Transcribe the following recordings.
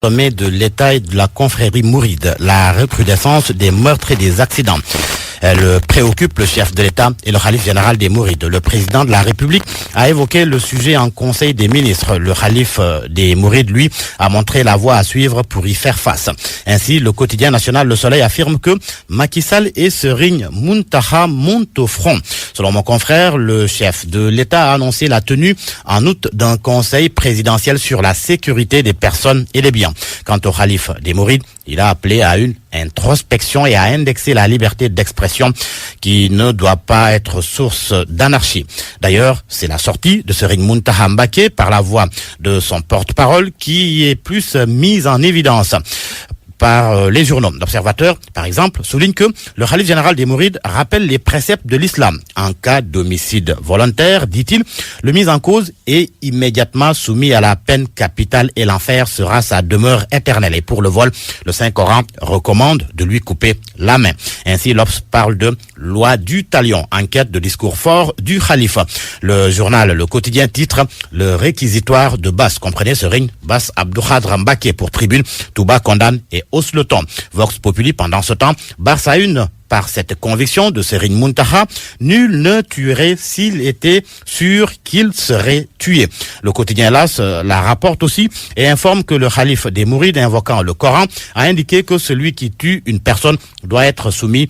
Sommet de l'État et de la confrérie mouride, la recrudescence des meurtres et des accidents. Elle préoccupe le chef de l'État et le khalife général des Mourides. Le président de la République a évoqué le sujet en conseil des ministres. Le khalife des Mourides, lui, a montré la voie à suivre pour y faire face. Ainsi, le quotidien national Le Soleil affirme que Macky Sall et Serigne Mountakha montent au front. Selon mon confrère, le chef de l'État a annoncé la tenue en août d'un conseil présidentiel sur la sécurité des personnes et des biens. Quant au khalife des Mourides, il a appelé à une introspection et à indexer la liberté d'expression qui ne doit pas être source d'anarchie. D'ailleurs, c'est la sortie de Serigne Mountakha Mbacké par la voix de son porte-parole qui est plus mise en évidence par les journaux. L'Observateur, par exemple, souligne que le khalife général des Mourides rappelle les préceptes de l'islam. En cas d'homicide volontaire, dit-il, le mis en cause est immédiatement soumis à la peine capitale et l'enfer sera sa demeure éternelle. Et pour le vol, le Saint-Coran recommande de lui couper la main. Ainsi, l'Obs parle de loi du talion, enquête de discours fort du khalife. Le journal Le Quotidien titre le réquisitoire de Basse. Comprenez Serigne Basse Abdou Khadre Mbacké pour Tribune. Touba condamne et hausse le ton. Vox Populi, pendant ce temps, barre à une par cette conviction de Serigne Mountakha, nul ne tuerait s'il était sûr qu'il serait tué. Le quotidien LAS la rapporte aussi et informe que le khalife des Mourides, invoquant le Coran, a indiqué que celui qui tue une personne doit être soumis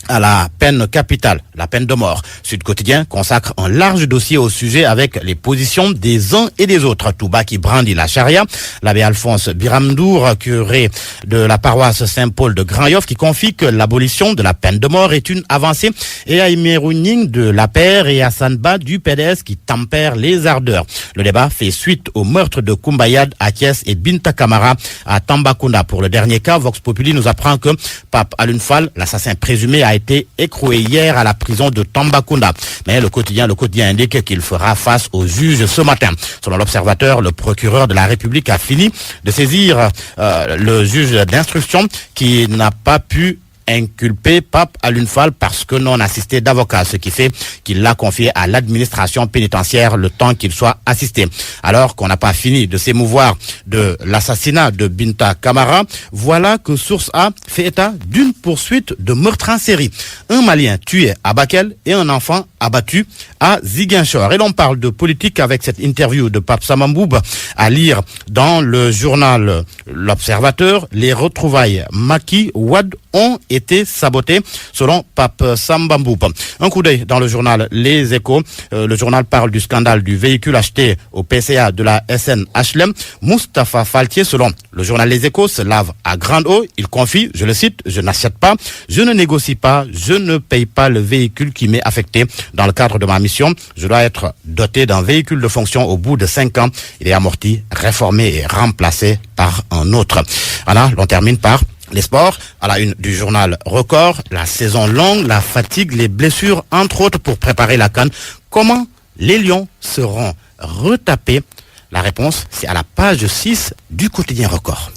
à la peine capitale, la peine de mort. Sud Quotidien consacre un large dossier au sujet avec les positions des uns et des autres. Touba qui brandit la charia, l'abbé Alphonse Biramdour, curé de la paroisse Saint-Paul de Grand-Yoff, qui confie que l'abolition de la peine de mort est une avancée, et Aïmerouning de la Paire et Hassan Ba du PDS qui tempère les ardeurs. Le débat fait suite au meurtre de Koumbayad à Thiès et Binta Kamara à Tambacounda. Pour le dernier cas, Vox Populi nous apprend que Pape Alioune Fall, l'assassin présumé, a été écroué hier à la prison de Tambacounda. Mais le quotidien indique qu'il fera face au juge ce matin. Selon l'Observateur, le procureur de la République a fini de saisir le juge d'instruction qui n'a pas pu inculper Pape Alioune Fall parce que non assisté d'avocat, ce qui fait qu'il l'a confié à l'administration pénitentiaire le temps qu'il soit assisté. Alors qu'on n'a pas fini de s'émouvoir de l'assassinat de Binta Kamara, voilà que Source A fait état d'une poursuite de meurtre en série. Un Malien tué à Bakel et un enfant abattu à Ziguinchor. Et l'on parle de politique avec cette interview de Pape Sambamboub à lire dans le journal L'Observateur. Les retrouvailles Macky-Wade ont été sabotées selon Pape Sambamboub. Un coup d'œil dans le journal Les Échos. Le journal parle du scandale du véhicule acheté au PCA de la SNHLM. Moustapha Faltier, selon le journal Les Échos, se lave à grande eau. Il confie, je le cite, « Je n'achète pas, je ne négocie pas, je ne paye pas le véhicule qui m'est affecté. Dans le cadre de ma mission, je dois être doté d'un véhicule de fonction au bout de 5 ans. Il est amorti, réformé et remplacé par un autre. » Voilà, l'on termine par les sports, à la une du journal Record, la saison longue, la fatigue, les blessures, entre autres, pour préparer la CAN. Comment les Lions seront retapés? La réponse, c'est à la page 6 du quotidien Record.